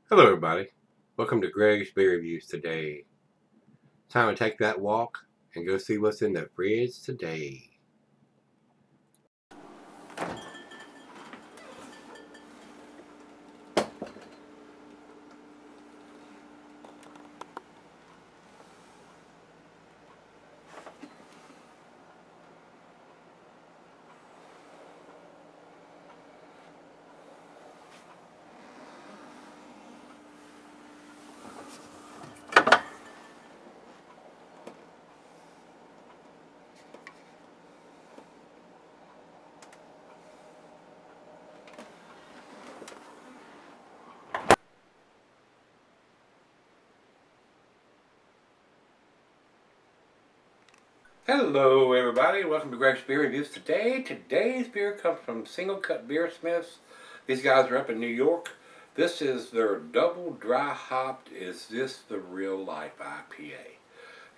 Hello everybody, welcome to Gregsbeerreviews today. Time to take that walk and go see what's in the fridge today. Hello everybody, welcome to Gregsbeerreviews today. Today's beer comes from Singlecut Beersmiths. These guys are up in New York. This is their double dry hopped Is This the Real Life IPA.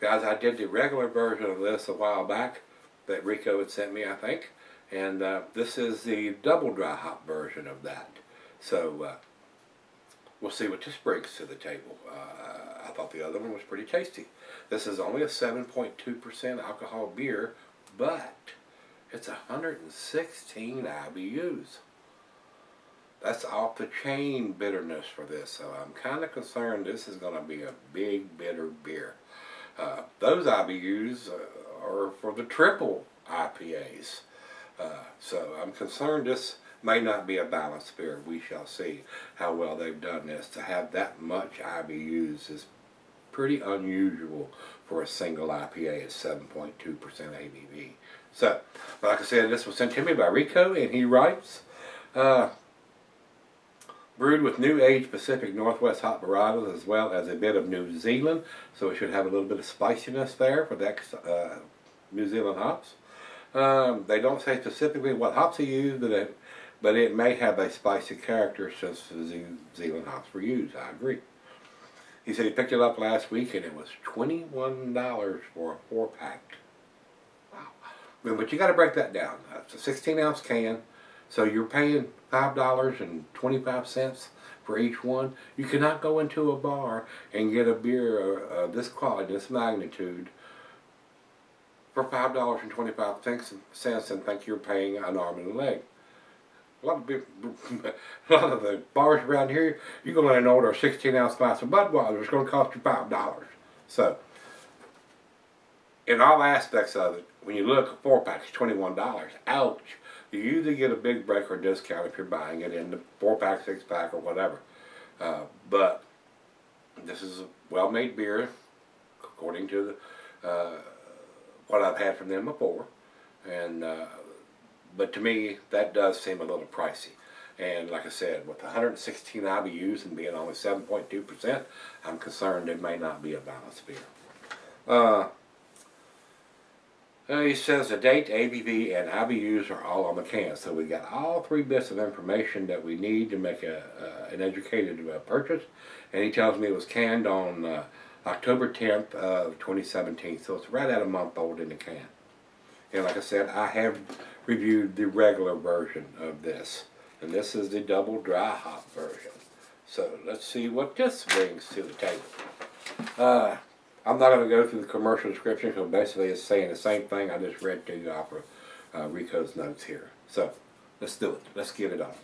Guys, I did the regular version of this a while back that Rico had sent me, I think. And this is the double dry hop version of that. So we'll see what this brings to the table. I thought the other one was pretty tasty. This is only a 7.2% alcohol beer, but it's 116 IBUs. That's off the chain bitterness for this, so I'm kind of concerned this is going to be a big bitter beer. Those IBUs are for the triple IPAs. So I'm concerned this may not be a balanced beer. We shall see how well they've done this. To have that much IBUs is pretty unusual for a single IPA at 7.2% ABV. So, like I said, this was sent to me by Rico, and he writes, brewed with new age Pacific Northwest hop varietals as well as a bit of New Zealand, so it should have a little bit of spiciness there for that New Zealand hops. They don't say specifically what hops he used, but it may have a spicy character since the New Zealand hops were used. I agree. He said he picked it up last week and it was $21 for a 4-pack. Wow. But you got to break that down. It's a 16-ounce can, so you're paying $5.25 for each one. You cannot go into a bar and get a beer of this quality, this magnitude, for $5.25 and think you're paying an arm and a leg. A lot of the bars around here, you go in and order a 16-ounce glass of Budweiser, it's going to cost you $5. So, in all aspects of it, when you look at 4-pack, it's $21. Ouch! You usually get a big break or discount if you're buying it in the 4-pack, 6-pack, or whatever. But this is a well-made beer, according to the what I've had from them before, and but to me that does seem a little pricey. And like I said, with 116 IBUs and being only 7.2%, I'm concerned it may not be a balanced beer. He says the date, ABV, and IBUs are all on the can, so we got all 3 bits of information that we need to make an educated purchase. And he tells me it was canned on October 10th of 2017, so it's right at a month old in the can. And like I said, I have reviewed the regular version of this, and this is the double dry hop version. So let's see what this brings to the table. I'm not going to go through the commercial description because basically it's saying the same thing I just read to you off of Rico's notes here. So let's do it. Let's get it on.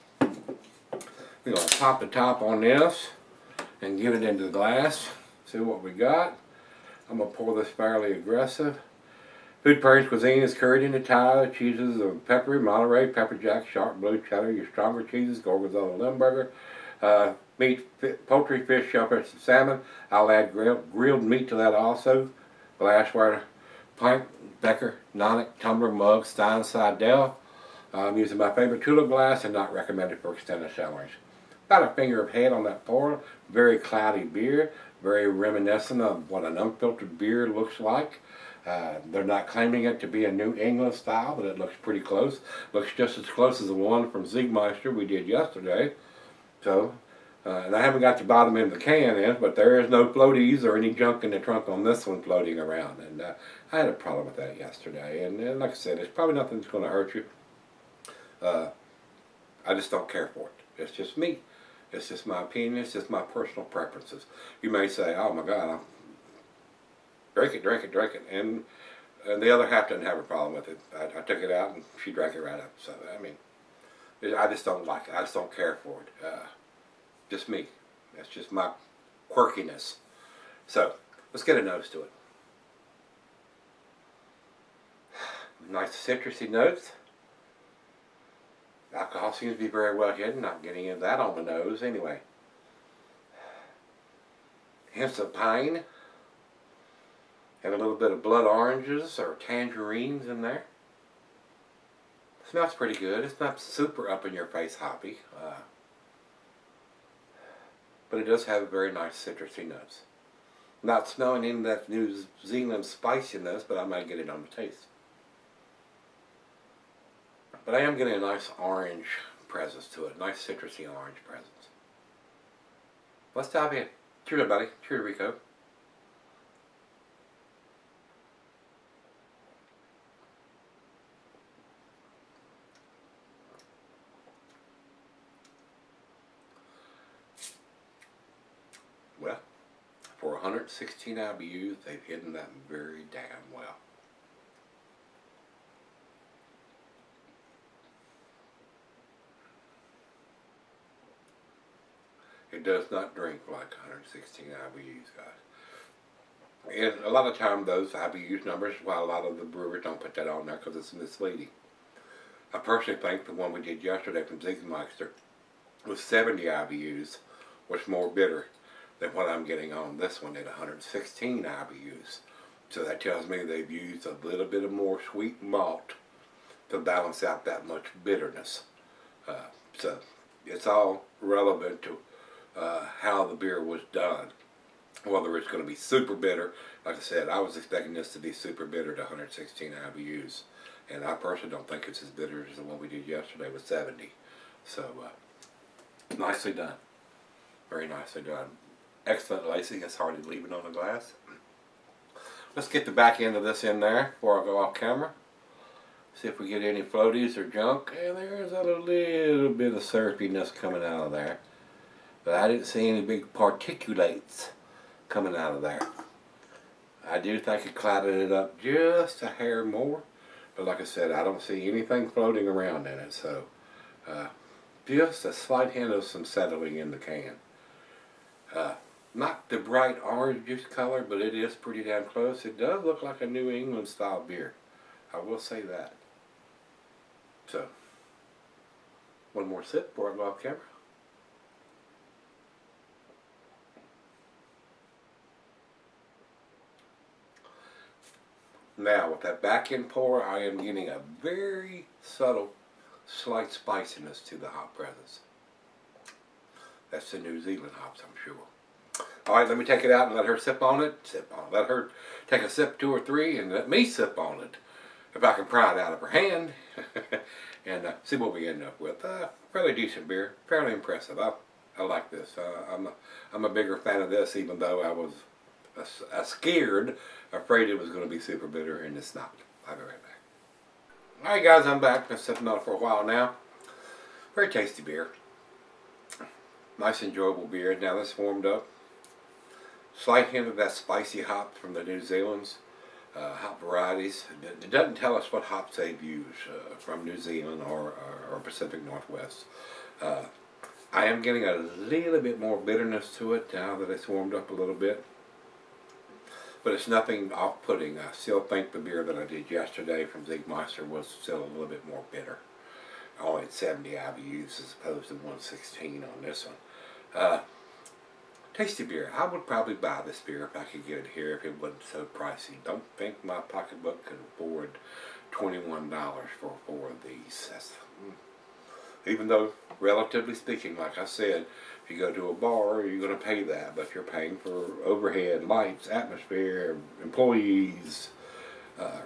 We're going to pop the top on this and give it into the glass. See what we got. I'm going to pour this fairly aggressive. Food Praise cuisine is curried into Thai cheeses of peppery, Monterey, pepper jack, sharp blue cheddar, your stronger cheeses, Gorgonzola, Limburger, meat, poultry, fish, shellfish, and salmon. I'll add grilled meat to that also. Glassware, pint, becker, nonic, tumbler, mug, Stein, Seidel. I'm using my favorite tulip glass and not recommended for extended showers. About a finger of head on that pour. Very cloudy beer. Very reminiscent of what an unfiltered beer looks like. They're not claiming it to be a New England style, but it looks pretty close. Looks just as close as the one from Siegmeister we did yesterday. So, and I haven't got the bottom end of the can in, but there is no floaties or any junk in the trunk on this one floating around. And I had a problem with that yesterday. And like I said, it's probably nothing that's going to hurt you. I just don't care for it. It's just me. It's just my opinion. It's just my personal preferences. You may say, "Oh my God, I'm drink it," and the other half didn't have a problem with it. I took it out and she drank it right up. So I mean, I just don't like it. I just don't care for it. Just me. That's just my quirkiness. So let's get a nose to it. Nice citrusy notes. Alcohol seems to be very well hidden. Not getting into that on the nose anyway. Hints of pine. And a little bit of blood oranges or tangerines in there. Smells pretty good. It's not super up in your face hoppy. But it does have very nice citrusy notes. Not smelling any of that New Zealand spiciness, but I might get it on the taste. But I am getting a nice orange presence to it. Nice citrusy orange presence. Let's dive in. Cheers, everybody. Cheers, Rico. Well, for 116 IBUs, they've hidden that very damn well. It does not drink like 116 IBUs, guys. And a lot of times those IBUs numbers, while a lot of the brewers don't put that on there because it's misleading. I personally think the one we did yesterday from Ziegmeister with 70 IBUs was more bitter than what I'm getting on this one at 116 IBUs. So that tells me they've used a little bit of more sweet malt to balance out that much bitterness. So it's all relevant to how the beer was done. Whether it's going to be super bitter, like I said, I was expecting this to be super bitter to 116 IBUs. And I personally don't think it's as bitter as the one we did yesterday with 70. So, nicely done. Very nicely done. Excellent lacing. It's hard to leave it on the glass. Let's get the back end of this in there before I go off camera. See if we get any floaties or junk. And there's a little bit of syrupiness coming out of there. But I didn't see any big particulates coming out of there. I do think it clouded it up just a hair more. But like I said, I don't see anything floating around in it. So, just a slight hint of some settling in the can. Not the bright orange juice color, but it is pretty damn close. It does look like a New England style beer. I will say that. So, one more sip before I go off camera. Now, with that back end pour, I am getting a very subtle, slight spiciness to the hop presence. That's the New Zealand hops, I'm sure. Alright, let me take it out and let her sip on it. Let her take a sip, 2 or 3, and let me sip on it. If I can pry it out of her hand. And see what we end up with. Fairly decent beer. Fairly impressive. I like this. I'm a bigger fan of this, even though I was scared, afraid it was going to be super bitter, and it's not. I'll be right back. Alright guys, I'm back. Been sipping on it for a while now. Very tasty beer. Nice enjoyable beer. Now this warmed up. Slight hint of that spicy hop from the New Zealand's hop varieties. It doesn't tell us what hops they've used from New Zealand or Pacific Northwest. I am getting a little bit more bitterness to it now that it's warmed up a little bit. But it's nothing off-putting. I still think the beer that I did yesterday from Ziegmeister was still a little bit more bitter. Only at 70 IBUs as opposed to 116 on this one. Tasty beer. I would probably buy this beer if I could get it here if it wasn't so pricey. Don't think my pocketbook could afford $21 for 4 of these. Even though, relatively speaking, like I said, if you go to a bar, you're going to pay that, but you're paying for overhead, lights, atmosphere, employees,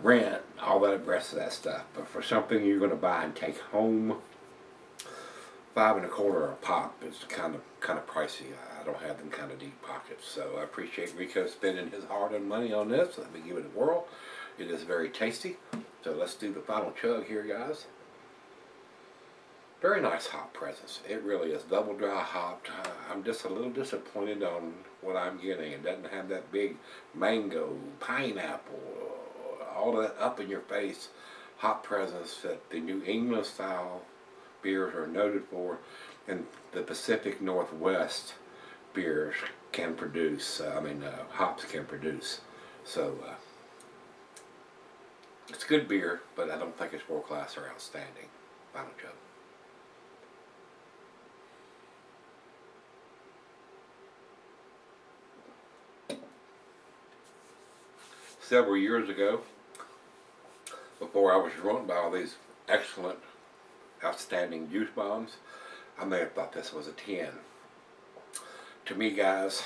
rent, all that rest of that stuff. But for something you're going to buy and take home, $5 1/4 a pop is kind of pricey. I don't have them kind of deep pockets, so I appreciate Rico spending his hard-earned money on this. Let me give it a whirl. It is very tasty. So let's do the final chug here, guys. Very nice hop presence. It really is double dry hopped. I'm just a little disappointed on what I'm getting. It doesn't have that big mango, pineapple, all that up in your face hop presence that the New England style beers are noted for, and the Pacific Northwest beers can produce. Hops can produce. So it's good beer, but I don't think it's world class or outstanding. Final joke. Several years ago, before I was ruined by all these excellent, outstanding juice bombs, I may have thought this was a 10. To me, guys,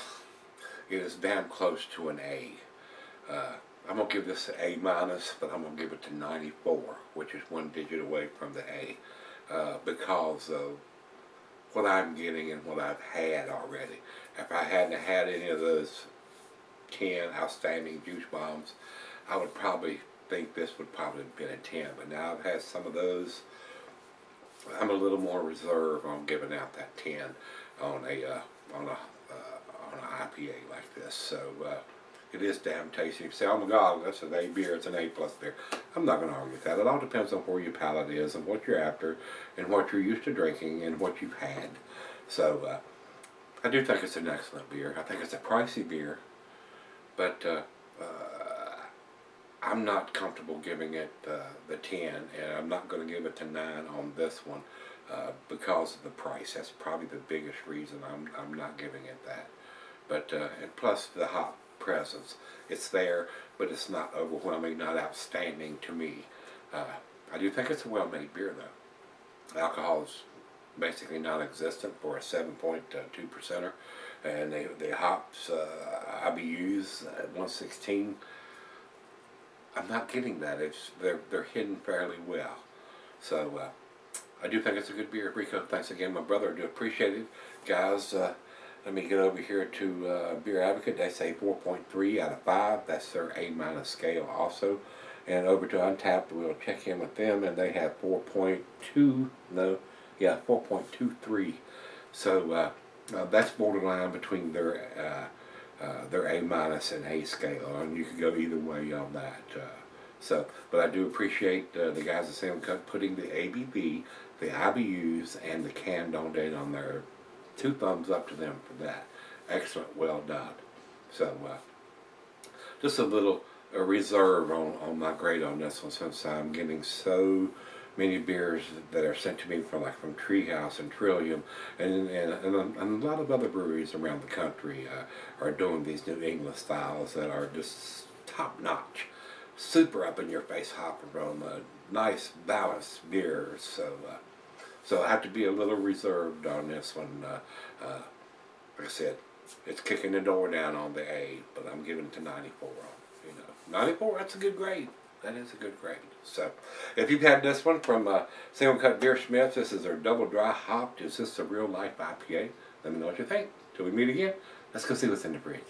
it is damn close to an A. I'm going to give this an A minus, but I'm going to give it to 94, which is one digit away from the A, because of what I'm getting and what I've had already. If I hadn't had any of those 10 outstanding juice bombs, I would probably think this would probably have been a 10. But now I've had some of those, I'm a little more reserved on giving out that 10 on an IPA like this. So it is damn tasty. You say, oh my God, that's an A beer, it's an A plus beer. I'm not going to argue with that. It all depends on where your palate is and what you're after and what you're used to drinking and what you've had. So I do think it's an excellent beer. I think it's a pricey beer, but I'm not comfortable giving it the 10, and I'm not going to give it the 9 on this one because of the price. That's probably the biggest reason I'm not giving it that. But and plus the hop presence, it's there, but it's not overwhelming, not outstanding to me. I do think it's a well-made beer though. Alcohol is basically non-existent for a 7.2%er, and the hops IBUs at 116. I'm not getting that. They're hidden fairly well. So I do think it's a good beer. Rico, thanks again, my brother. I do appreciate it, guys. Let me get over here to Beer Advocate. They say 4.3 out of 5. That's their A minus scale also. And over to Untapped, we'll check in with them, and they have 4.23. So that's borderline between their A minus and A scale, and you can go either way on that. But I do appreciate the guys at Singlecut putting the ABV, the IBUs, and the canned on date on there. 2 thumbs up to them for that. Excellent, well done. So just a little reserve on my grade on this one, since I'm getting so many beers that are sent to me from Treehouse and Trillium, and a lot of other breweries around the country are doing these New England styles that are just top notch, super up in your face hop aroma, nice balanced beers. So I have to be a little reserved on this one. Like I said, it's kicking the door down on the A, but I'm giving it to 94. 94, that's a good grade. That is a good grade. So, if you've had this one from Singlecut Beersmiths, this is their double dry hopped. Is this a real life IPA? Let me know what you think. Till we meet again, let's go see what's in the fridge.